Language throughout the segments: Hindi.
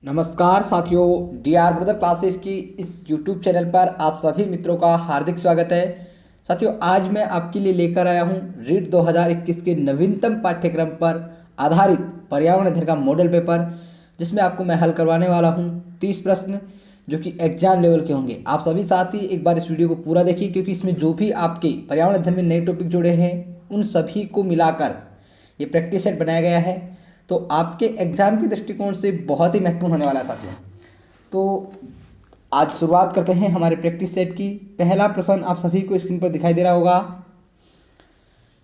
नमस्कार साथियों, डीआर ब्रदर क्लासेस की इस यूट्यूब चैनल पर आप सभी मित्रों का हार्दिक स्वागत है। साथियों, आज मैं आपके लिए लेकर आया हूं रीट 2021 के नवीनतम पाठ्यक्रम पर आधारित पर्यावरण अध्ययन का मॉडल पेपर, जिसमें आपको मैं हल करवाने वाला हूं 30 प्रश्न जो कि एग्जाम लेवल के होंगे। आप सभी साथी एक बार इस वीडियो को पूरा देखिए, क्योंकि इसमें जो भी आपके पर्यावरण अध्ययन में नए टॉपिक जुड़े हैं उन सभी को मिलाकर ये प्रैक्टिस सेट बनाया गया है, तो आपके एग्जाम के दृष्टिकोण से बहुत ही महत्वपूर्ण होने वाला है साथियों। तो आज शुरुआत करते हैं हमारे प्रैक्टिस सेट की। पहला प्रश्न आप सभी को स्क्रीन पर दिखाई दे रहा होगा।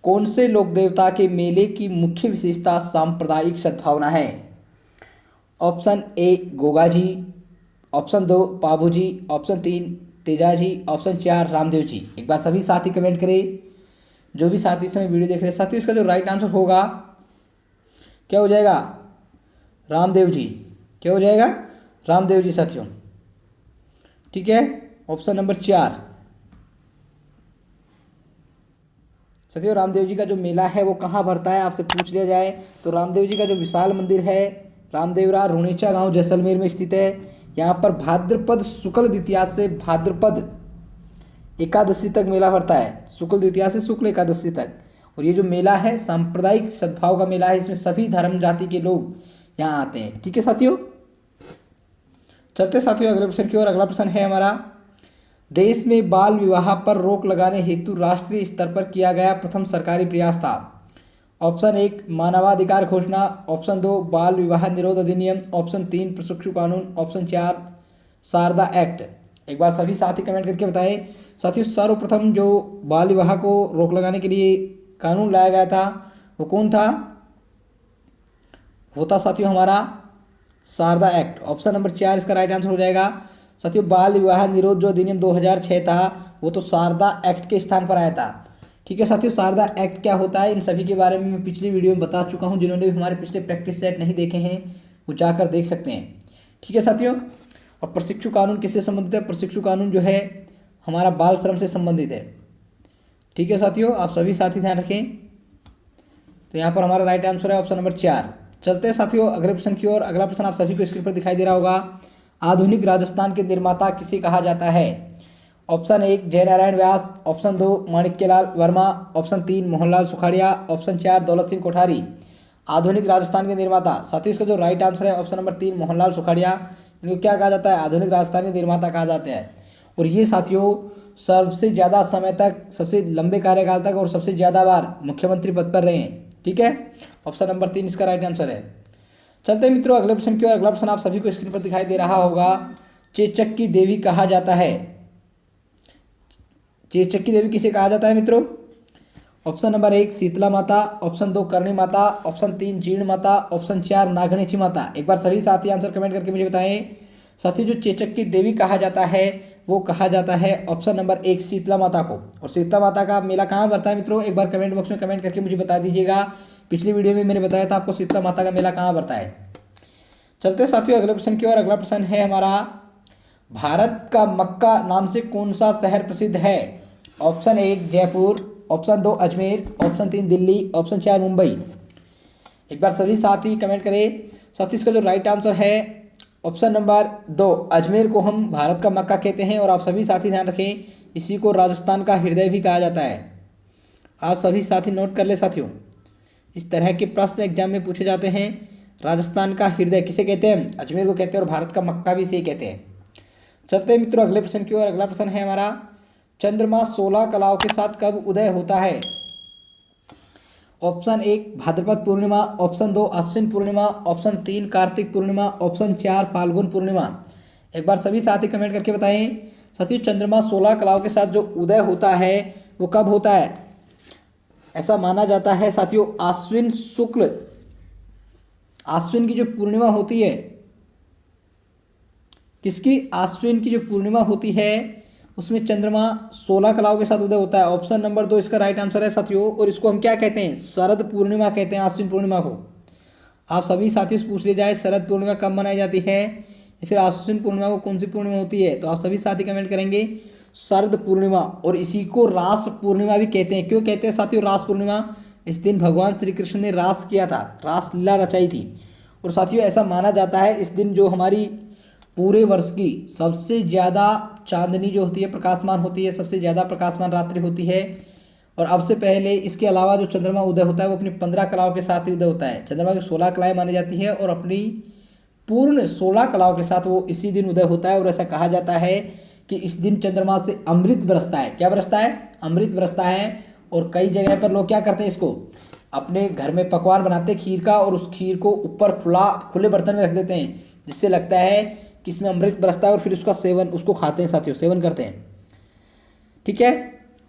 कौन से लोक देवता के मेले की मुख्य विशेषता सांप्रदायिक सद्भावना है? Option A Goga ji, option 2 Pabu ji, option 3 Teja ji, option 4 Ramdev ji. एक बार सभी साथी कमेंट करें। जो भी साथी समय वीडियो देख रहे हैं साथी, उसका जो राइट आंसर होगा क्या हो जाएगा? रामदेव जी। क्या हो जाएगा? रामदेव जी साथियों। ठीक है, ऑप्शन नंबर 4 साथियों। रामदेव जी का जो मेला है वो कहाँ भरता है, आपसे पूछ लिया जाए तो रामदेव जी का जो विशाल मंदिर है रामदेवरा रुणेचा गांव जैसलमेर में स्थित है। यहाँ पर भाद्रपद शुक्ल द्वितीया से भाद्रपद एकादशी तक मेला भरता है, शुक्ल द्वितीया से शुक्ल एकादशी तक। और ये जो मेला है सांप्रदायिक सद्भाव का मेला है, इसमें सभी धर्म जाति के लोग यहाँ आते हैं। ठीक है साथियों, चलते साथियों अगले प्रश्न की ओर। अगला प्रश्न है हमारा, देश में बाल विवाह पर रोक लगाने हेतु राष्ट्रीय स्तर पर किया गया प्रथम सरकारी प्रयास था। ऑप्शन 1 मानवाधिकार घोषणा, ऑप्शन 2 बाल विवाह निरोध अधिनियम, ऑप्शन 3 प्रशिक्षु कानून, ऑप्शन 4 शारदा एक्ट। एक बार सभी साथी कमेंट करके बताएं। साथियों, सर्वप्रथम जो बाल विवाह को रोक लगाने के लिए कानून लाया गया था वो कौन था? वो था साथियों हमारा शारदा एक्ट। ऑप्शन नंबर 4 इसका राइट आंसर हो जाएगा। साथियों, बाल विवाह निरोध जो अधिनियम 2006 था वो तो शारदा एक्ट के स्थान पर आया था। ठीक है साथियों, शारदा एक्ट क्या होता है इन सभी के बारे में मैं पिछली वीडियो में बता चुका हूं। जिन्होंने भी हमारे पिछले प्रैक्टिस सेट नहीं देखे हैं वो जाकर देख सकते हैं। ठीक है साथियों, और प्रशिक्षु कानून किससे संबंधित है? प्रशिक्षु कानून जो है हमारा बाल श्रम से संबंधित है। ठीक है साथियों, आप सभी साथी ध्यान रखें। तो यहाँ पर हमारा राइट आंसर है ऑप्शन नंबर 4। चलते हैं साथियों अगले प्रश्न की ओर। अगला प्रश्न आप सभी को स्क्रीन पर दिखाई दे रहा होगा। आधुनिक राजस्थान के निर्माता किसे कहा जाता है? Option 1 Jainarayan Vyas, option 2 Manikyalal Verma, option 3 Mohanlal Sukhadia, option 4 Daulat Singh Kothari. आधुनिक राजस्थान के निर्माता साथियों, इसका जो राइट आंसर है ऑप्शन नंबर 3 मोहनलाल सुखाड़िया। इनको क्या कहा जाता है? आधुनिक राजस्थान के निर्माता कहा जाते हैं। और ये साथियों सबसे ज़्यादा समय तक, सबसे लंबे कार्यकाल तक और सबसे ज़्यादा बार मुख्यमंत्री पद पर रहे हैं। ठीक है, ऑप्शन नंबर 3 इसका राइट आंसर है। चलते हैं मित्रों अगले प्रश्न की ओर। अगला प्रश्न आप सभी को स्क्रीन पर दिखाई दे रहा होगा। चेचक की देवी कहा जाता है। चेचक की देवी किसे कहा जाता है मित्रों? ऑप्शन नंबर 1 शीतला माता, ऑप्शन 2 करणी माता, ऑप्शन 3 जीर्ण माता, ऑप्शन 4 नागणेची माता। एक बार सभी साथी आंसर कमेंट करके मुझे बताएं। साथी, जो चेचक की देवी कहा जाता है वो कहा जाता है ऑप्शन नंबर 1 शीतला माता को। और शीतला माता का मेला कहाँ भरता है मित्रों? एक बार कमेंट बॉक्स में कमेंट करके मुझे बता दीजिएगा। पिछली वीडियो में मैंने बताया था आपको शीतला माता का मेला कहाँ भरता है। चलते साथियों अगले प्रश्न की ओर। अगला प्रश्न है हमारा, भारत का मक्का नाम से कौन सा शहर प्रसिद्ध है? Option 1 Jaipur, option 2 Ajmer, option 3 Delhi, option 4 Mumbai. एक बार सभी साथी कमेंट करें। साथी, इसका जो राइट आंसर है ऑप्शन नंबर 2 अजमेर को हम भारत का मक्का कहते हैं। और आप सभी साथी ध्यान रखें, इसी को राजस्थान का हृदय भी कहा जाता है। आप सभी साथी नोट कर ले साथियों, इस तरह के प्रश्न एग्जाम में पूछे जाते हैं। राजस्थान का हृदय किसे कहते हैं? अजमेर को कहते हैं। और भारत का मक्का भी इसे कहते हैं। चलते हैं मित्रों अगले प्रश्न की ओर। अगला प्रश्न है हमारा, चंद्रमा 16 कलाओं के साथ कब उदय होता है? ऑप्शन 1 भाद्रपद पूर्णिमा, ऑप्शन 2 अश्विन पूर्णिमा, ऑप्शन 3 कार्तिक पूर्णिमा, ऑप्शन 4 फाल्गुन पूर्णिमा। एक बार सभी साथी कमेंट करके बताएं। साथियों, चंद्रमा 16 कलाओं के साथ जो उदय होता है वो कब होता है? ऐसा माना जाता है साथियों आश्विन शुक्ल, आश्विन की जो पूर्णिमा होती है, किसकी? आश्विन की जो पूर्णिमा होती है उसमें चंद्रमा 16 कलाओं के साथ उदय होता है। ऑप्शन नंबर 2 इसका राइट आंसर है साथियों। और इसको हम क्या कहते हैं? शरद पूर्णिमा कहते हैं आश्विन पूर्णिमा को। आप सभी साथियों से पूछ ले जाए शरद पूर्णिमा कब मनाई जाती है या फिर आश्विन पूर्णिमा को कौन सी पूर्णिमा होती है, तो आप सभी साथी कमेंट करेंगे शरद पूर्णिमा। और इसी को रास पूर्णिमा भी कहते हैं। क्यों कहते हैं साथियों रास पूर्णिमा? इस दिन भगवान श्री कृष्ण ने रास किया था, रास लीला रचाई थी। और साथियों ऐसा माना जाता है इस दिन जो हमारी पूरे वर्ष की सबसे ज़्यादा चांदनी जो होती है प्रकाशमान होती है, सबसे ज़्यादा प्रकाशमान रात्रि होती है। और अब से पहले इसके अलावा जो चंद्रमा उदय होता है वो अपनी 15 कलाओं के साथ ही उदय होता है। चंद्रमा की 16 कलाएँ मानी जाती है और अपनी पूर्ण 16 कलाओं के साथ वो इसी दिन उदय होता है। और ऐसा कहा जाता है कि इस दिन चंद्रमा से अमृत बरसता है। क्या बरसता है? अमृत बरसता है। और कई जगह पर लोग क्या करते हैं, इसको अपने घर में पकवान बनाते हैं खीर का, और उस खीर को ऊपर खुले बर्तन में रख देते हैं, जिससे लगता है कि इसमें अमृत बरसता है, और फिर उसका सेवन उसको खाते हैं साथियों, सेवन करते हैं। ठीक है,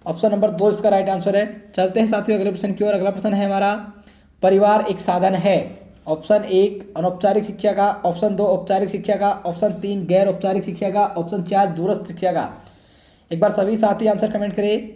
ऑप्शन नंबर 2 इसका राइट आंसर है। चलते हैं साथियों अगले प्रश्न की ओर। अगला प्रश्न है हमारा, परिवार एक साधन है। ऑप्शन 1 अनौपचारिक शिक्षा का, ऑप्शन 2 औपचारिक शिक्षा का, ऑप्शन 3 गैर औपचारिक शिक्षा का, ऑप्शन 4 दूरस्थ शिक्षा का। एक बार सभी साथी आंसर कमेंट करें,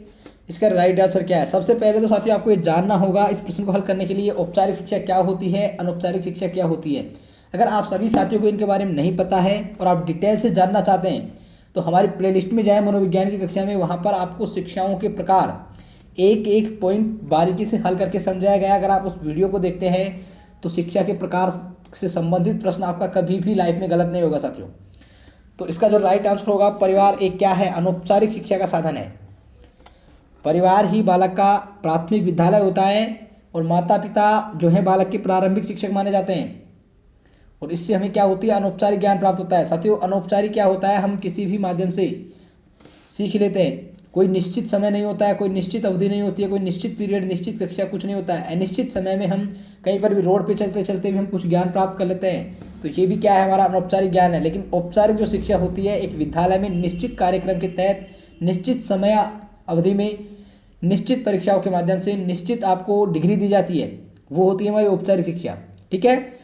इसका राइट आंसर क्या है। सबसे पहले तो साथियों आपको ये जानना होगा इस प्रश्न को हल करने के लिए औपचारिक शिक्षा क्या होती है, अनौपचारिक शिक्षा क्या होती है। अगर आप सभी साथियों को इनके बारे में नहीं पता है और आप डिटेल से जानना चाहते हैं तो हमारी प्लेलिस्ट में जाए मनोविज्ञान की कक्षा में, वहाँ पर आपको शिक्षाओं के प्रकार एक एक पॉइंट बारीकी से हल करके समझाया गया। अगर आप उस वीडियो को देखते हैं तो शिक्षा के प्रकार से संबंधित प्रश्न आपका कभी भी लाइफ में गलत नहीं होगा साथियों। तो इसका जो राइट आंसर होगा, परिवार एक क्या है, अनौपचारिक शिक्षा का साधन है। परिवार ही बालक का प्राथमिक विद्यालय होता है और माता पिता जो है बालक के प्रारंभिक शिक्षक माने जाते हैं। और इससे हमें क्या होती है, अनौपचारिक ज्ञान प्राप्त होता है। साथियों अनौपचारिक क्या होता है, हम किसी भी माध्यम से सीख लेते हैं। कोई निश्चित समय नहीं होता है, कोई निश्चित अवधि नहीं होती है, कोई निश्चित पीरियड, निश्चित कक्षा, कुछ नहीं होता है। अनिश्चित समय में हम कहीं पर भी रोड पे चलते चलते भी हम कुछ ज्ञान प्राप्त कर लेते हैं। तो ये भी क्या है, हमारा अनौपचारिक ज्ञान है। लेकिन औपचारिक जो शिक्षा होती है एक विद्यालय में निश्चित कार्यक्रम के तहत, निश्चित समय अवधि में, निश्चित परीक्षाओं के माध्यम से निश्चित आपको डिग्री दी जाती है, वो होती है हमारी औपचारिक शिक्षा। ठीक है,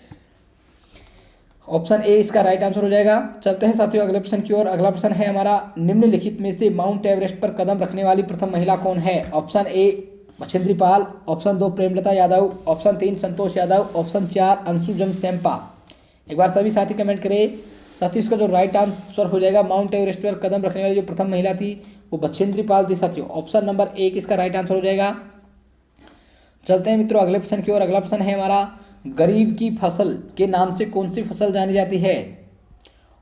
ऑप्शन ए इसका राइट आंसर हो जाएगा। चलते हैं साथियों अगले प्रश्न की ओर। अगला प्रश्न है हमारा, निम्नलिखित में से माउंट एवरेस्ट पर कदम रखने वाली प्रथम महिला कौन है। Option A Bachendri Pal, option 2 Premlata Yadav, option 3 Santosh Yadav, option 4 Anshu Jamsenpa. एक बार सभी साथी कमेंट करें। साथियों इसका जो राइट आंसर हो जाएगा, माउंट एवरेस्ट पर कदम रखने वाली जो प्रथम महिला थी वो बछेंद्री पाल थी साथियों। ऑप्शन नंबर 1 इसका राइट आंसर हो जाएगा। चलते हैं मित्रों अगले प्रश्न की ओर। अगला प्रश्न है हमारा, गरीब की फसल के नाम से कौन सी फसल जानी जाती है।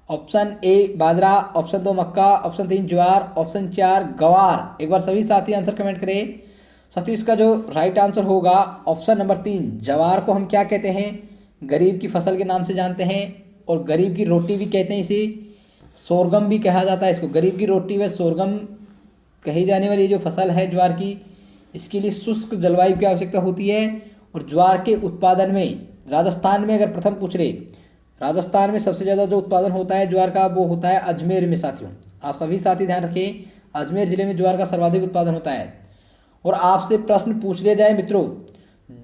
ऑप्शन ए बाजरा, ऑप्शन 2 मक्का, ऑप्शन 3 ज्वार, ऑप्शन 4 गवार। एक बार सभी साथी आंसर कमेंट करें। साथियों इसका जो राइट आंसर होगा ऑप्शन नंबर 3, जवार को हम क्या कहते हैं, गरीब की फसल के नाम से जानते हैं। और गरीब की रोटी भी कहते हैं, इसे सोरगम भी कहा जाता है। इसको गरीब की रोटी व सोरगम कही जाने वाली जो फसल है ज्वार की, इसके लिए शुष्क जलवायु की आवश्यकता होती है। और ज्वार के उत्पादन में राजस्थान में अगर प्रथम पूछ रहे, राजस्थान में सबसे ज़्यादा जो उत्पादन होता है ज्वार का वो होता है अजमेर में साथियों। आप सभी साथी ध्यान रखें, अजमेर जिले में ज्वार का सर्वाधिक उत्पादन होता है। और आपसे प्रश्न पूछ लिया जाए मित्रों,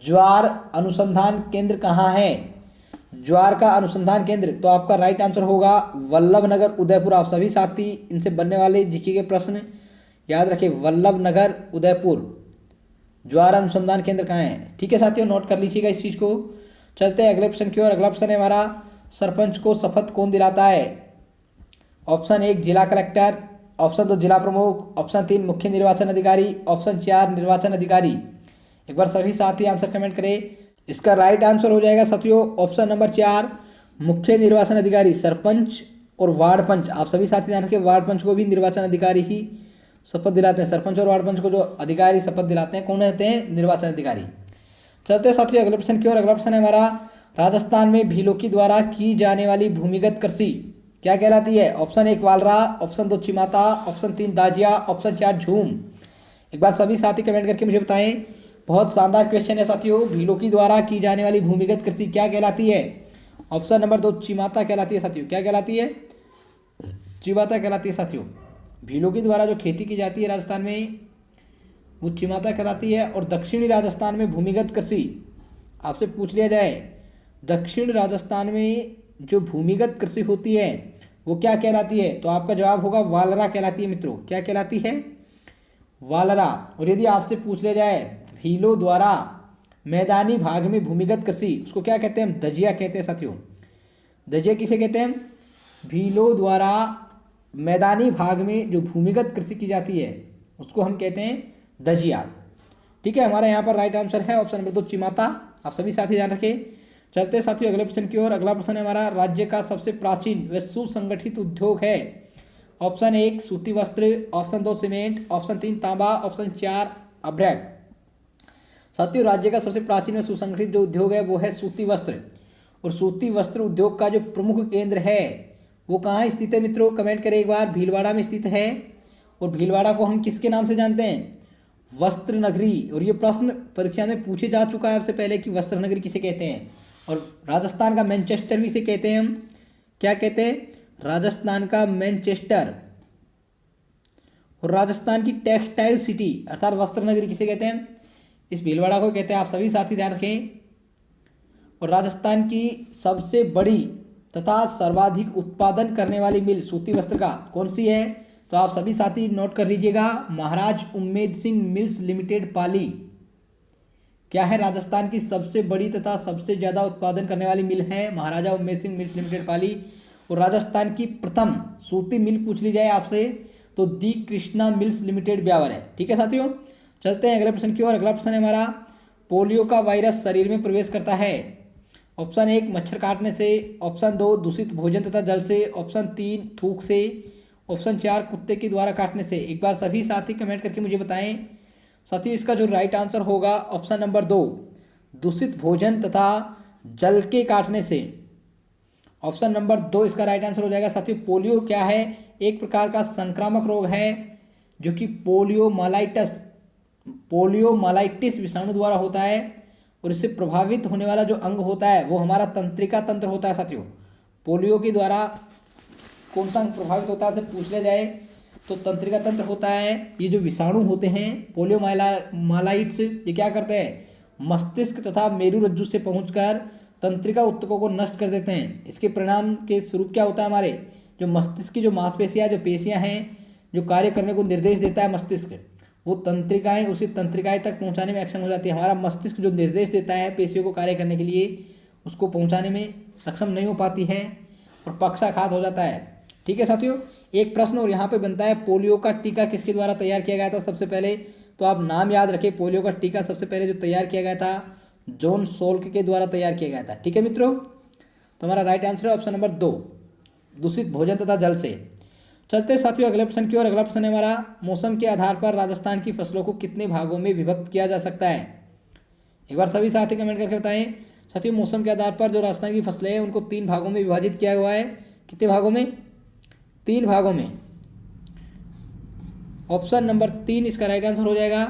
ज्वार अनुसंधान केंद्र कहाँ है, ज्वार का अनुसंधान केंद्र, तो आपका राइट आंसर होगा वल्लभनगर उदयपुर। आप सभी साथी इनसे बनने वाले जीके के प्रश्न याद रखें, वल्लभनगर उदयपुर ज्वार अनुसंधान केंद्र कहाँ है। ठीक है साथियों, नोट कर लीजिएगा इस चीज़ को। चलते हैं अगले प्रश्न की ओर। अगला प्रश्न है हमारा, सरपंच को शपथ कौन दिलाता है। ऑप्शन 1 जिला कलेक्टर, ऑप्शन 2 जिला प्रमुख, ऑप्शन 3 मुख्य निर्वाचन अधिकारी, ऑप्शन 4 निर्वाचन अधिकारी। एक बार सभी साथी आंसर कमेंट करें। इसका राइट आंसर हो जाएगा साथियों ऑप्शन नंबर 4 मुख्य निर्वाचन अधिकारी। सरपंच और वार्ड पंच, आप सभी साथी ध्यान रखें, वार्ड पंच को भी निर्वाचन अधिकारी ही शपथ दिलाते हैं। सरपंच और वार्ड पंच को जो अधिकारी शपथ दिलाते हैं कौन रहते हैं, निर्वाचन अधिकारी। चलते हैं साथियों अगले प्रश्न की ओर। अगला प्रश्न है हमारा, राजस्थान में भीलों की द्वारा की जाने वाली भूमिगत कृषि क्या कहलाती है। ऑप्शन 1 वालरा, ऑप्शन 2 चिमाता, ऑप्शन 3 दाजिया, ऑप्शन 4 झूम। एक बार सभी साथी कमेंट करके मुझे बताएं। बहुत शानदार क्वेश्चन है साथियों, भीलों की द्वारा की जाने वाली भूमिगत कृषि क्या कहलाती है। ऑप्शन नंबर 2 चिमाता कहलाती है साथियों। क्या कहलाती है, चिमाता कहलाती है साथियों। भीलों के द्वारा जो खेती की जाती है राजस्थान में वो चिमाता कहलाती है। और दक्षिणी राजस्थान में भूमिगत कृषि, आपसे पूछ लिया जाए दक्षिण राजस्थान में जो भूमिगत कृषि होती है वो क्या कहलाती है, तो आपका जवाब होगा वालरा कहलाती है मित्रों। क्या कहलाती है, वालरा। और यदि आपसे पूछ लिया जाए भीलों द्वारा मैदानी भाग में भूमिगत कृषि, उसको क्या कहते हैं, दजिया कहते हैं साथियों। दजिया किसे कहते हैं, भीलों द्वारा मैदानी भाग में जो भूमिगत कृषि की जाती है उसको हम कहते हैं दजिया। ठीक है, हमारा यहाँ पर राइट आंसर है ऑप्शन नंबर 2 चिमाता। आप सभी साथी ध्यान रखें। चलते हैं साथियों अगले प्रश्न की ओर। अगला प्रश्न है हमारा, राज्य का सबसे प्राचीन व सुसंगठित उद्योग है। ऑप्शन 1 सूती वस्त्र, ऑप्शन 2 सीमेंट, ऑप्शन 3 तांबा, ऑप्शन 4 अभ्रक। साथियों राज्य का सबसे प्राचीन व सुसंगठित जो उद्योग है वो है सूती वस्त्र। और सूती वस्त्र उद्योग का जो प्रमुख केंद्र है वो कहाँ स्थित है मित्रों? कमेंट करें एक बार। भीलवाड़ा में स्थित है। और भीलवाड़ा को हम किसके नाम से जानते हैं? वस्त्र नगरी। और ये प्रश्न परीक्षा में पूछे जा चुका है आपसे पहले कि वस्त्र नगरी किसे कहते हैं। और राजस्थान का मैनचेस्टर भी इसे कहते हैं हम। क्या कहते हैं? राजस्थान का मैनचेस्टर। और राजस्थान की टेक्सटाइल सिटी अर्थात वस्त्र नगरी किसे कहते हैं? इस भीलवाड़ा को कहते हैं। आप सभी साथी ध्यान रखें। और राजस्थान की सबसे बड़ी तथा सर्वाधिक उत्पादन करने वाली मिल सूती वस्त्र का कौन सी है? तो आप सभी साथी नोट कर लीजिएगा, महाराज उम्मेद सिंह मिल्स लिमिटेड पाली। क्या है? राजस्थान की सबसे बड़ी तथा सबसे ज़्यादा उत्पादन करने वाली मिल है महाराजा उम्मेद सिंह मिल्स लिमिटेड पाली। और राजस्थान की प्रथम सूती मिल पूछ ली जाए आपसे तो दी कृष्णा मिल्स लिमिटेड ब्यावर है। ठीक है साथियों, चलते हैं अगले प्रश्न की ओर। अगला प्रश्न है हमारा, पोलियो का वायरस शरीर में प्रवेश करता है। ऑप्शन 1 मच्छर काटने से, ऑप्शन 2 दूषित भोजन तथा जल से, ऑप्शन 3 थूक से, ऑप्शन 4 कुत्ते के द्वारा काटने से। एक बार सभी साथी कमेंट करके मुझे बताएं। साथियों इसका जो राइट आंसर होगा ऑप्शन नंबर 2 दूषित भोजन तथा जल के काटने से। ऑप्शन नंबर 2 इसका राइट आंसर हो जाएगा। साथियों पोलियो क्या है? एक प्रकार का संक्रामक रोग है जो कि पोलियोमाइलाइटिस विषाणु द्वारा होता है। और इससे प्रभावित होने वाला जो अंग होता है वो हमारा तंत्रिका तंत्र होता है। साथियों पोलियो के द्वारा कौन सा अंग प्रभावित होता है से पूछ लिया जाए तो तंत्रिका तंत्र होता है। ये जो विषाणु होते हैं पोलियोमाइलाइट्स ये क्या करते हैं? मस्तिष्क तथा मेरुरज्जु से पहुंचकर तंत्रिका ऊतकों को नष्ट कर देते हैं। इसके परिणाम के स्वरूप क्या होता है? हमारे जो मस्तिष्क की जो मांसपेशियां जो पेशियां हैं जो कार्य करने को निर्देश देता है मस्तिष्क, वो तंत्रिकाएं उसी तंत्रिकाएं तक पहुंचाने में अक्षम हो जाती है। हमारा मस्तिष्क जो निर्देश देता है पेशियों को कार्य करने के लिए उसको पहुंचाने में सक्षम नहीं हो पाती है और पक्षाघात हो जाता है। ठीक है साथियों, एक प्रश्न और यहाँ पे बनता है, पोलियो का टीका किसके द्वारा तैयार किया गया था? सबसे पहले तो आप नाम याद रखें। पोलियो का टीका सबसे पहले जो तैयार किया गया था जॉन सोल्क के द्वारा तैयार किया गया था। ठीक है मित्रों, तो हमारा राइट आंसर है ऑप्शन नंबर 2 दूषित भोजन तथा जल से। चलते साथियों अगले प्रश्न की ओर। अगला प्रश्न है हमारा, मौसम के आधार पर राजस्थान की फसलों को कितने भागों में विभक्त किया जा सकता है? एक बार सभी साथी कमेंट करके बताएं। साथियों मौसम के आधार पर जो राजस्थान की फसलें हैं उनको 3 भागों में विभाजित किया हुआ है। कितने भागों में? 3 भागों में। ऑप्शन नंबर 3 इसका राइट आंसर हो जाएगा।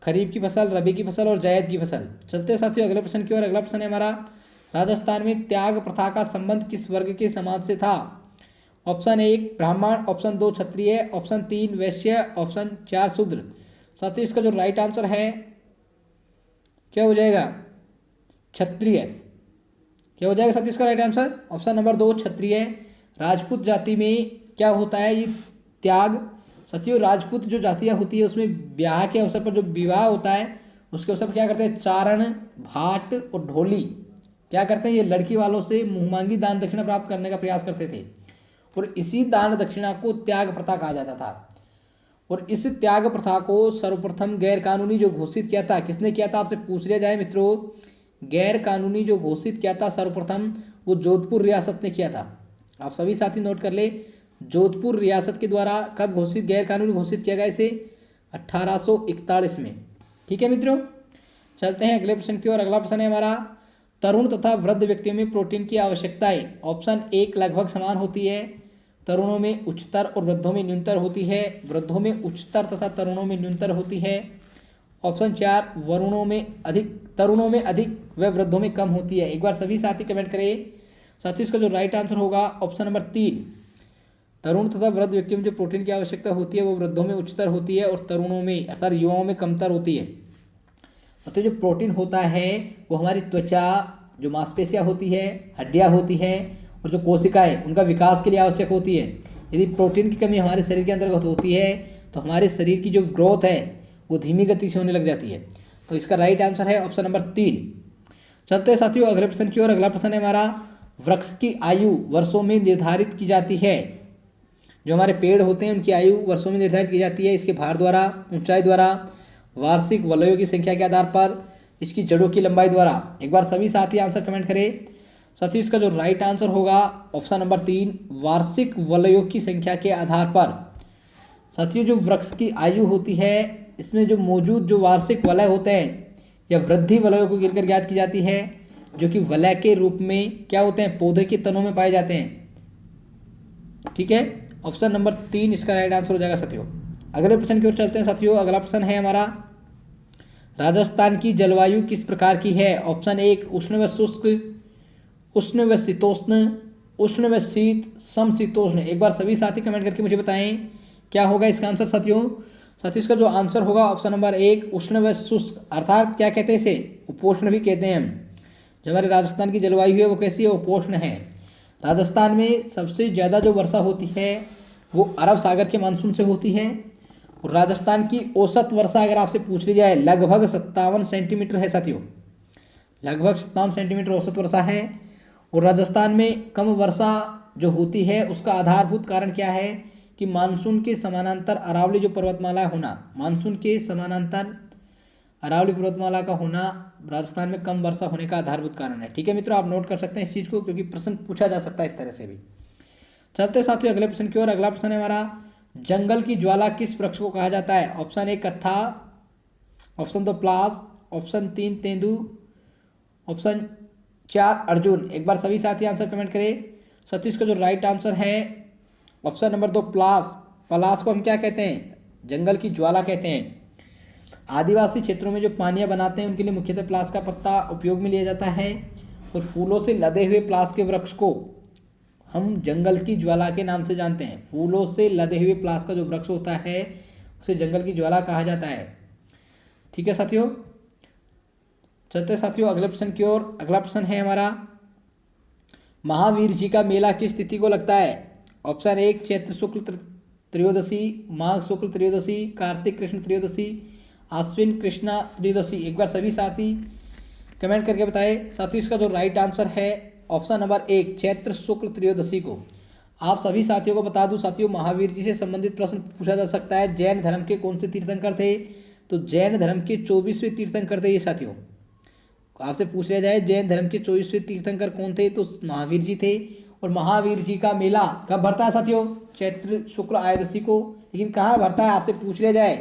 खरीफ की फसल, रबी की फसल और जायद की फसल। चलते साथियों अगले प्रश्न की ओर। अगला प्रश्न है हमारा, राजस्थान में त्याग प्रथा का संबंध किस वर्ग के समाज से था? ऑप्शन 1 ब्राह्मण, ऑप्शन 2 क्षत्रिय, ऑप्शन 3 वैश्य, ऑप्शन 4 शूद्र। साथियों इसका जो राइट आंसर है क्या हो जाएगा? क्षत्रिय। क्या हो जाएगा साथियों इसका राइट आंसर? ऑप्शन नंबर 2 क्षत्रिय। राजपूत जाति में क्या होता है? ये त्याग। साथियों राजपूत जो जातियाँ होती है उसमें ब्याह के अवसर पर जो विवाह होता है उसके अवसर पर क्या करते हैं? चारण, भाट और ढोली क्या करते हैं? ये लड़की वालों से मुंहमांगी दान दक्षिणा प्राप्त करने का प्रयास करते थे और इसी दान दक्षिणा को त्याग प्रथा कहा जाता था। और इस त्याग प्रथा को सर्वप्रथम गैर कानूनी जो घोषित किया था, किसने किया था? आपसे पूछ लिया जाए मित्रों, गैर कानूनी जो घोषित किया था सर्वप्रथम वो जोधपुर रियासत ने किया था। आप सभी साथी नोट कर ले, जोधपुर रियासत के द्वारा कब घोषित गैर कानूनी घोषित किया गया इसे? 1841 में। ठीक है मित्रों, चलते हैं अगले प्रश्न की ओर। अगला प्रश्न है हमारा, तरुण तथा वृद्ध व्यक्तियों में प्रोटीन की आवश्यकताएं ऑप्शन 1 लगभग समान होती है, तरुणों में उच्चतर और वृद्धों में न्यूनतर होती है, वृद्धों में उच्चतर तथा तरुणों में न्यूनतर होती है। ऑप्शन 4 तरुणों में अधिक व वृद्धों में कम होती है। एक बार सभी साथी कमेंट करें। साथियों इसका जो राइट आंसर होगा ऑप्शन नंबर 3 तरुण तथा वृद्ध व्यक्तियों में जो प्रोटीन की आवश्यकता होती है वो वृद्धों में उच्चतर होती है और तरुणों में अर्थात युवाओं में कमतर होती है। साथियों जो प्रोटीन होता है वो हमारी त्वचा, जो मांसपेशियां होती है, हड्डियां होती हैं और जो कोशिकाएं उनका विकास के लिए आवश्यक होती है। यदि प्रोटीन की कमी हमारे शरीर के अंतर्गत होती है तो हमारे शरीर की जो ग्रोथ है वो धीमी गति से होने लग जाती है। तो इसका राइट आंसर है ऑप्शन नंबर 3। चलते हैं साथियों अगले प्रश्न की ओर। अगला प्रश्न है हमारा, वृक्ष की आयु वर्षों में निर्धारित की जाती है। जो हमारे पेड़ होते हैं उनकी आयु वर्षों में निर्धारित की जाती है इसके भार द्वारा, ऊंचाई द्वारा, वार्षिक वलयों की संख्या के आधार पर इसकी जड़ों की लंबाई द्वारा। एक बार सभी साथी आंसर कमेंट करें। साथियों इसका जो राइट आंसर होगा ऑप्शन नंबर 3, वार्षिक वलयों की संख्या के आधार पर। साथियों जो वृक्ष की आयु होती है इसमें जो मौजूद जो वार्षिक वलय होते हैं या वृद्धि वलयों को गिनकर ज्ञात की जाती है, जो कि वलय के रूप में क्या होते हैं, पौधे के तनों में पाए जाते हैं। ठीक है, ऑप्शन नंबर 3 इसका राइट आंसर हो जाएगा साथियों। अगले प्रश्न की ओर चलते हैं साथियों। अगला प्रश्न है हमारा, राजस्थान की जलवायु किस प्रकार की है? ऑप्शन 1 उष्ण व शुष्क, उष्ण व शीतोष्ण, उष्ण व शीत, समशीतोष्ण। एक बार सभी साथी कमेंट करके मुझे बताएं क्या होगा इसका आंसर साथियों। साथियों इसका जो आंसर होगा ऑप्शन नंबर 1 उष्ण व शुष्क, अर्थात क्या कहते हैं इसे, उपोष्ण भी कहते हैं हम। जो हमारे राजस्थान की जलवायु है वो कैसी है, उपोष्ण है। राजस्थान में सबसे ज़्यादा जो वर्षा होती है वो अरब सागर के मानसून से होती है। और राजस्थान की औसत वर्षा अगर आपसे पूछ ली जाए लगभग 57 सेंटीमीटर है साथियों, लगभग 57 सेंटीमीटर औसत वर्षा है। और राजस्थान में कम वर्षा जो होती है उसका आधारभूत कारण क्या है कि मानसून के समानांतर अरावली जो पर्वतमाला होना, मानसून के समानांतर अरावली पर्वतमाला का होना राजस्थान में कम वर्षा होने का आधारभूत कारण है। ठीक है मित्रों, आप नोट कर सकते हैं इस चीज़ को, क्योंकि प्रश्न पूछा जा सकता है इस तरह से भी। चलते साथियों अगले प्रश्न की ओर। अगला प्रश्न है हमारा, जंगल की ज्वाला किस वृक्ष को कहा जाता है? ऑप्शन 1 कत्था, ऑप्शन 2 प्लास, ऑप्शन 3 तेंदू, ऑप्शन 4 अर्जुन। एक बार सभी साथी आंसर कमेंट करें। सतीश का जो राइट आंसर है ऑप्शन नंबर 2 प्लास। प्लास को हम क्या कहते हैं, जंगल की ज्वाला कहते हैं। आदिवासी क्षेत्रों में जो पानियाँ बनाते हैं उनके लिए मुख्यतः प्लास का पत्ता उपयोग में लिया जाता है। और फूलों से लदे हुए प्लास के वृक्ष को हम जंगल की ज्वाला के नाम से जानते हैं। फूलों से लदे हुए प्लास का जो वृक्ष होता है उसे जंगल की ज्वाला कहा जाता है। ठीक है साथियों, चलते साथियों अगले प्रश्न की ओर। अगला प्रश्न है हमारा, महावीर जी का मेला किस तिथि को लगता है? ऑप्शन 1 चैत्र शुक्ल त्रयोदशी, माघ शुक्ल त्रयोदशी, कार्तिक कृष्ण त्रयोदशी, आश्विन कृष्णा त्रयोदशी। एक बार सभी साथी कमेंट करके बताएं। साथियों इसका जो राइट आंसर है ऑप्शन नंबर 1 चैत्र शुक्ल त्रयोदशी को। आप सभी साथियों को बता दूं साथियों, महावीर जी से संबंधित प्रश्न पूछा जा सकता है। जैन धर्म के कौन से तीर्थंकर थे? तो जैन धर्म के 24वें तीर्थंकर थे ये साथियों। आपसे पूछ लिया जाए जैन धर्म के 24वें तीर्थंकर कौन थे, तो महावीर जी थे। और महावीर जी का मेला कब भरता है साथियों? चैत्र शुक्ल आयोदशी को। लेकिन कहाँ भरता है, आपसे पूछ लिया जाए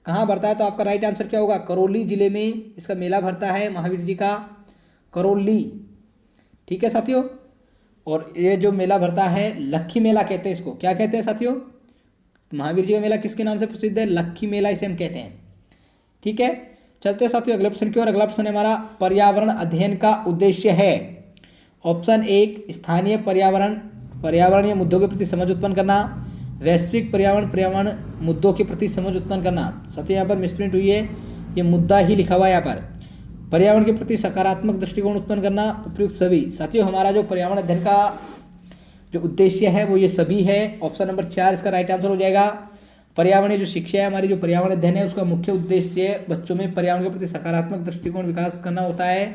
कहाँ भरता है, तो आपका राइट आंसर क्या होगा? करौली जिले में इसका मेला भरता है महावीर जी का, करौली। ठीक है साथियों, और ये जो मेला भरता है लक्खी मेला कहते हैं इसको। क्या कहते हैं साथियों? महावीर जी का मेला किसके नाम से प्रसिद्ध है? लक्खी मेला इसे हम कहते हैं। ठीक है, चलते हैं साथियों अगले प्रश्न की ओर। अगला प्रश्न है हमारा, पर्यावरण अध्ययन का उद्देश्य है। ऑप्शन 1 स्थानीय पर्यावरणीय मुद्दों के प्रति समझ उत्पन्न करना, वैश्विक पर्यावरण मुद्दों के प्रति समझ उत्पन्न करना। साथियों यहाँ पर मिसप्रिंट हुई है, ये मुद्दा ही लिखा हुआ है यहाँ पर। पर्यावरण के प्रति सकारात्मक दृष्टिकोण उत्पन्न करना, उपयुक्त सभी। साथियों हमारा जो पर्यावरण अध्ययन का जो उद्देश्य है वो ये सभी है। ऑप्शन नंबर 4 इसका राइट आंसर हो जाएगा। पर्यावरणीय जो शिक्षा है, हमारी जो पर्यावरण अध्ययन है उसका मुख्य उद्देश्य बच्चों में पर्यावरण के प्रति सकारात्मक दृष्टिकोण विकास करना होता है,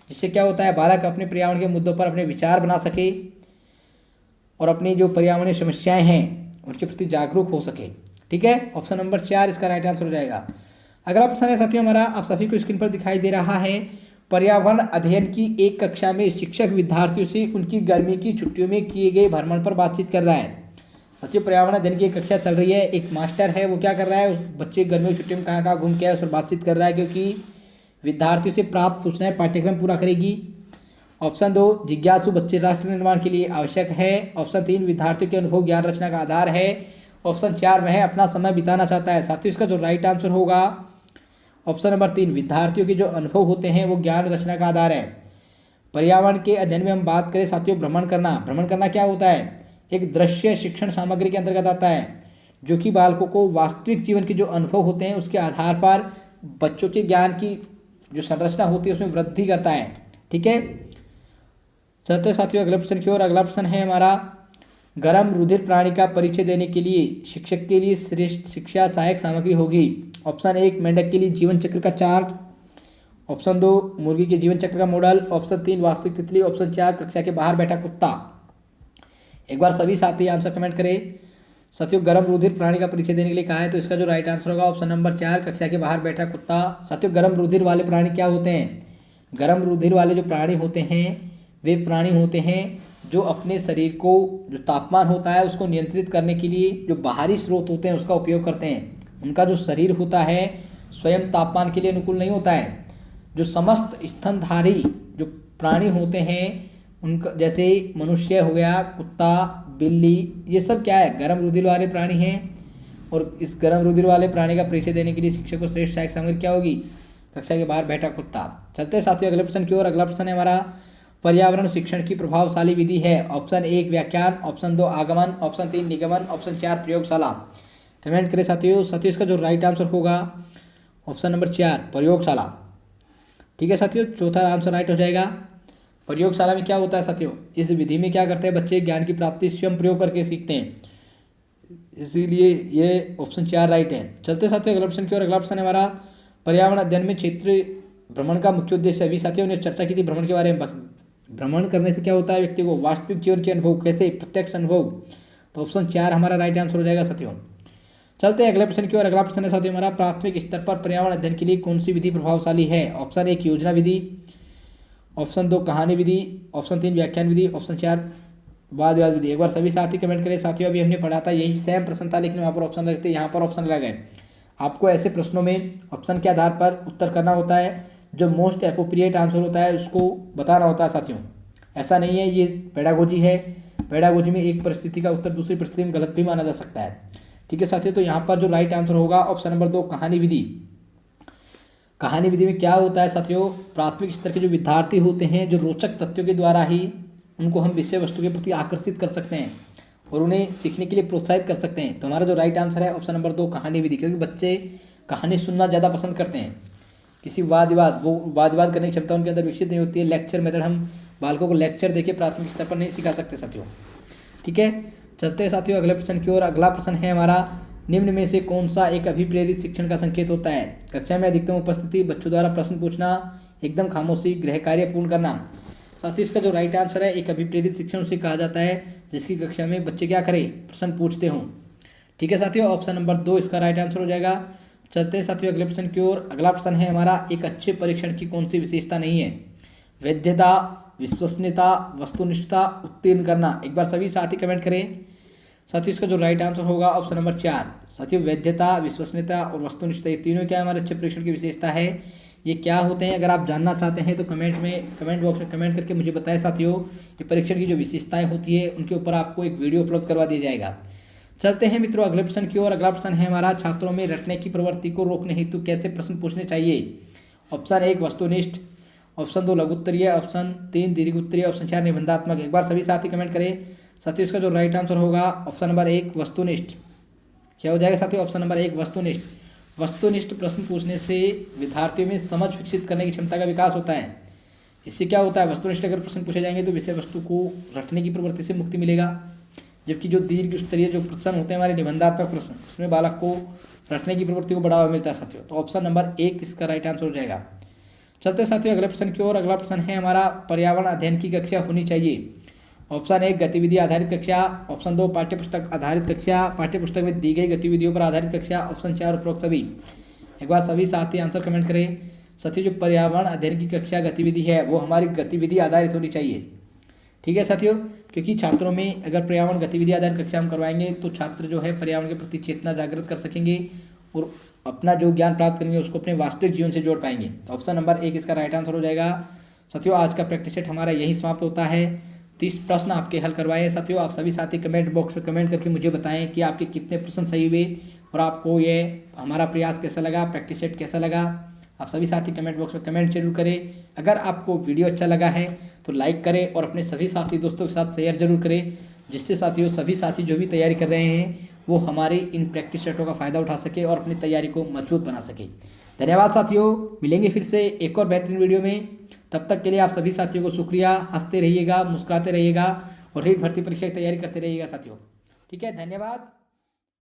जिससे क्या होता है बालक अपने पर्यावरण के मुद्दों पर अपने विचार बना सके और अपनी जो पर्यावरणीय समस्याएं हैं उनके प्रति जागरूक हो सके। ठीक है, ऑप्शन नंबर 4 इसका राइट आंसर हो जाएगा। अगला प्रश्न है साथियों हमारा, आप सभी को स्क्रीन पर दिखाई दे रहा है, पर्यावरण अध्ययन की एक कक्षा में शिक्षक विद्यार्थियों से उनकी गर्मी की छुट्टियों में किए गए भ्रमण पर बातचीत कर रहा है। साथियों पर्यावरण अध्ययन की एक कक्षा चल रही है, एक मास्टर है वो क्या कर रहा है, उस बच्चे गर्मी की छुट्टियों में कहाँ कहाँ घूम के आए उस पर बातचीत कर रहा है, क्योंकि विद्यार्थियों से प्राप्त सूचनाएं पाठ्यक्रम पूरा करेगी। ऑप्शन 2 जिज्ञासु बच्चे राष्ट्र निर्माण के लिए आवश्यक है। ऑप्शन 3 विद्यार्थियों के अनुभव ज्ञान रचना का आधार है। ऑप्शन 4 वह अपना समय बिताना चाहता है। साथियों इसका जो राइट आंसर होगा ऑप्शन नंबर 3 विद्यार्थियों के जो अनुभव होते हैं वो ज्ञान रचना का आधार है। पर्यावरण के अध्ययन में हम बात करें साथियों भ्रमण करना क्या होता है? एक दृश्य शिक्षण सामग्री के अंतर्गत आता है, जो कि बालकों को वास्तविक जीवन के जो अनुभव होते हैं उसके आधार पर बच्चों के ज्ञान की जो संरचना होती है उसमें वृद्धि करता है। ठीक है, चलते साथियों अगले प्रश्न की ओर। अगला प्रश्न है हमारा, गर्म रुधिर प्राणी का परिचय देने के लिए शिक्षक के लिए श्रेष्ठ शिक्षा सहायक सामग्री होगी। ऑप्शन 1 मेंढक के लिए जीवन चक्र का चार्ट, ऑप्शन 2 मुर्गी के जीवन चक्र का मॉडल, ऑप्शन 3 वास्तविक तितली, ऑप्शन 4 कक्षा के बाहर बैठा कुत्ता। एक बार सभी साथी आंसर कमेंट करें। साथियों गर्म रुधिर प्राणी का परिचय देने के लिए कहा है, तो इसका जो राइट आंसर होगा ऑप्शन नंबर 4, कक्षा के बाहर बैठा कुत्ता। साथियों गर्म रुधिर वाले प्राणी क्या होते हैं? गर्म रुधिर वाले जो प्राणी होते हैं वे प्राणी होते हैं जो अपने शरीर को जो तापमान होता है उसको नियंत्रित करने के लिए जो बाहरी स्रोत होते हैं उसका उपयोग करते हैं। उनका जो शरीर होता है स्वयं तापमान के लिए अनुकूल नहीं होता है। जो समस्त स्तनधारी जो प्राणी होते हैं उनका, जैसे मनुष्य हो गया, कुत्ता, बिल्ली, ये सब क्या है? गर्म रुधिर वाले प्राणी हैं। और इस गर्म रुधिर वाले प्राणी का परिचय देने के लिए शिक्षक को श्रेष्ठ सहायक सामग्री क्या होगी? कक्षा के बाहर बैठा कुत्ता। चलते हैं साथियों अगले प्रश्न की ओर। अगला प्रश्न है हमारा, पर्यावरण शिक्षण की प्रभावशाली विधि है। ऑप्शन 1 व्याख्यान, ऑप्शन 2 आगमन, ऑप्शन 3 निगमन, ऑप्शन 4 प्रयोगशाला। कमेंट करें साथियों। साथियों इसका जो राइट आंसर होगा ऑप्शन नंबर 4 प्रयोगशाला। ठीक है साथियों, चौथा आंसर राइट हो जाएगा। प्रयोगशाला में क्या होता है साथियों? इस विधि में क्या करते हैं बच्चे? ज्ञान की प्राप्ति स्वयं प्रयोग करके सीखते हैं, इसीलिए ये ऑप्शन 4 राइट है। चलते साथियों अगला प्रश्न की ओर। अगला प्रश्न है हमारा, पर्यावरण अध्ययन में क्षेत्र भ्रमण का मुख्य उद्देश्य। अभी साथियों ने चर्चा की थी भ्रमण के बारे में। भ्रमण करने से क्या होता है व्यक्ति को? वास्तविक जीवन के अनुभव, कैसे? प्रत्यक्ष अनुभव। तो ऑप्शन 4 हमारा राइट आंसर हो जाएगा साथियों। चलते हैं अगले प्रश्न की ओर। अगला प्रश्न है साथियों हमारा, प्राथमिक स्तर पर पर्यावरण अध्ययन के लिए कौन सी विधि प्रभावशाली है? ऑप्शन 1 योजना विधि, ऑप्शन 2 कहानी विधि, ऑप्शन 3 व्याख्यान विधि, ऑप्शन 4 वाद विवाद विधि। एक बार सभी साथी कमेंट करें साथियों। अभी हमने पढ़ा था यही सेम प्रश्न था, लेकिन वहाँ पर ऑप्शन लगते, यहाँ पर ऑप्शन लगा है। आपको ऐसे प्रश्नों में ऑप्शन के आधार पर उत्तर करना होता है, जो मोस्ट एप्रोप्रिएट आंसर होता है उसको बताना होता है साथियों। ऐसा नहीं है ये पेडागोजी है, पेडागोजी में एक परिस्थिति का उत्तर दूसरी परिस्थिति में गलत भी माना जा सकता है। ठीक है साथियों, तो यहाँ पर जो राइट आंसर होगा ऑप्शन नंबर 2 कहानी विधि। कहानी विधि में क्या होता है साथियों? प्राथमिक स्तर के जो विद्यार्थी होते हैं, जो रोचक तथ्यों के द्वारा ही उनको हम विषय वस्तु के प्रति आकर्षित कर सकते हैं और उन्हें सीखने के लिए प्रोत्साहित कर सकते हैं। तो हमारा जो राइट आंसर है ऑप्शन नंबर 2 कहानी विधि, क्योंकि बच्चे कहानी सुनना ज़्यादा पसंद करते हैं। किसी वाद विवाद करने की क्षमता उनके अंदर विकसित नहीं होती है। लेक्चर मेथड, हम बालकों को लेक्चर देके प्राथमिक स्तर पर नहीं सिखा सकते साथियों। ठीक है, चलते हैं साथियों अगले प्रश्न की ओर। अगला प्रश्न है हमारा, निम्न में से कौन सा एक अभिप्रेरित शिक्षण का संकेत होता है? कक्षा में अधिकतम उपस्थिति, बच्चों द्वारा प्रश्न पूछना, एकदम खामोशी, गृह कार्य पूर्ण करना। साथियों इसका जो राइट आंसर है, एक अभिप्रेरित शिक्षण उसे कहा जाता है जिसकी कक्षा में बच्चे क्या करें? प्रश्न पूछते हों। ठीक है साथियों, ऑप्शन नंबर 2 इसका राइट आंसर हो जाएगा। चलते हैं साथियों अगले प्रश्न की ओर। अगला प्रश्न है हमारा, एक अच्छे परीक्षण की कौन सी विशेषता नहीं है? वैधता, विश्वसनीयता, वस्तुनिष्ठता, उत्तीर्ण करना। एक बार सभी साथी कमेंट करें साथियों। इसका जो राइट आंसर होगा ऑप्शन नंबर 4 साथियों, वैधता, विश्वसनीयता और वस्तुनिष्ठता, ये तीनों क्या हमारे अच्छे परीक्षण की विशेषता है। ये क्या होते हैं? अगर आप जानना चाहते हैं तो कमेंट बॉक्स में कमेंट करके मुझे बताएं साथियों। ये परीक्षण की जो विशेषताएं होती है उनके ऊपर आपको एक वीडियो अपलोड करवा दिया जाएगा। चलते हैं मित्रों अगले प्रश्न की ओर। अगला प्रश्न है हमारा, छात्रों में रटने की प्रवृत्ति को रोकने हेतु कैसे प्रश्न पूछने चाहिए? ऑप्शन 1 वस्तुनिष्ठ, ऑप्शन 2 लघुत्तरीय, ऑप्शन 3 दीर्घोत्तरीय, ऑप्शन 4 निबंधात्मक। एक बार सभी साथी कमेंट करें साथियों। इसका जो राइट आंसर होगा ऑप्शन नंबर 1 वस्तुनिष्ठ। क्या हो जाएगा साथियों? ऑप्शन नंबर 1 वस्तुनिष्ठ। वस्तुनिष्ठ प्रश्न पूछने से विद्यार्थियों में समझ विकसित करने की क्षमता का विकास होता है। इससे क्या होता है? वस्तुनिष्ठ अगर प्रश्न पूछे जाएंगे तो विषय वस्तु को रटने की प्रवृत्ति से मुक्ति मिलेगा, जबकि जो दीर्घ स्तरीय जो प्रश्न होते हैं हमारे निबंधात्मक प्रश्न, उसमें बालक को रटने की प्रवृत्ति को बढ़ावा मिलता है साथियों। तो ऑप्शन नंबर 1 इसका राइट आंसर हो जाएगा। चलते साथियों अगले प्रश्न की ओर। अगला प्रश्न है हमारा, पर्यावरण अध्ययन की कक्षा होनी चाहिए। ऑप्शन 1 गतिविधि आधारित कक्षा, ऑप्शन 2 पाठ्यपुस्तक आधारित कक्षा, पाठ्यपुस्तक में दी गई गतिविधियों पर आधारित कक्षा, ऑप्शन 4 उपरोक्त सभी। एक बार सभी साथी आंसर कमेंट करें साथियों। जो पर्यावरण अध्ययन की कक्षा गतिविधि है वो हमारी गतिविधि आधारित होनी चाहिए। ठीक है साथियों, क्योंकि छात्रों में अगर पर्यावरण गतिविधि आधारित कक्षा हम करवाएंगे तो छात्र जो है पर्यावरण के प्रति चेतना जागृत कर सकेंगे और अपना जो ज्ञान प्राप्त करेंगे उसको अपने वास्तविक जीवन से जोड़ पाएंगे। तो ऑप्शन नंबर 1 इसका राइट आंसर हो जाएगा। साथियों आज का प्रैक्टिस सेट हमारा यही समाप्त होता है। 30 प्रश्न आपके हल करवाए हैं साथियों। आप सभी साथी कमेंट बॉक्स में कमेंट करके मुझे बताएं कि आपके कितने प्रश्न सही हुए और आपको ये हमारा प्रयास कैसा लगा, प्रैक्टिस सेट कैसा लगा। आप सभी साथी कमेंट बॉक्स में कमेंट जरूर करें। अगर आपको वीडियो अच्छा लगा है तो लाइक करें और अपने सभी साथी दोस्तों के साथ शेयर जरूर करें, जिससे साथियों सभी साथी जो भी तैयारी कर रहे हैं वो हमारे इन प्रैक्टिस सेटों का फ़ायदा उठा सके और अपनी तैयारी को मजबूत बना सके। धन्यवाद साथियों, मिलेंगे फिर से एक और बेहतरीन वीडियो में। तब तक के लिए आप सभी साथियों को शुक्रिया। हंसते रहिएगा, मुस्कुराते रहिएगा और रीट भर्ती परीक्षा की तैयारी करते रहिएगा साथियों। ठीक है, धन्यवाद।